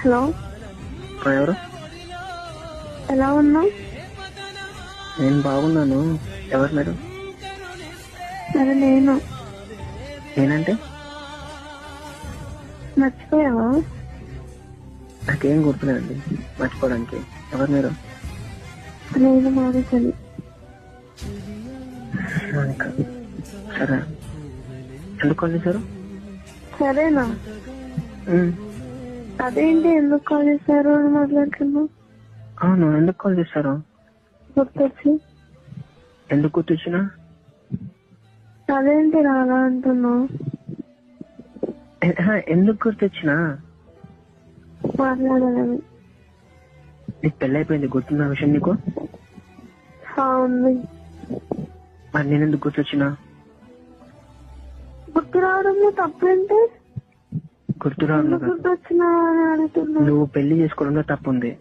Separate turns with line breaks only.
Hello,
ఎవరు?
ఎలా ఉన్నావు?
నేను బాగున్నాను. ఎవరు మీరు?
సరే, నేను.
నేనంటే
మర్చిపోయావా?
నాకేం గుర్తులేదండి మర్చిపోవడానికి. ఎవరు మీరు?
నేను మానేశాను.
మౌనిక. సరే, ఎందుకు కాల్ చేశారు?
సరేనా? అదేంటి, ఎందుకు కాల్ చేశారు అని మాట్లాడుతున్నావు?
అవును, ఎందుకు కాల్ చేశారు?
గుర్తొచ్చి.
ఎందుకు గుర్తొచ్చినా?
అదేంటి రాలా అంటున్నావు?
ఎందుకు గుర్తొచ్చినా?
మాట్లాడాలని.
నీకు పెళ్ళైపోయింది, గుర్తున్న విషయం నీకు?
ఉంది.
మరి నేను ఎందుకు గుర్తొచ్చినా?
గుర్తు రావడంలో తప్పేంటి?
గుర్తు రావడం
గుర్తొచ్చినా అని అడుగుతున్నా.
నువ్వు పెళ్లి చేసుకోవడంలో తప్పుంది.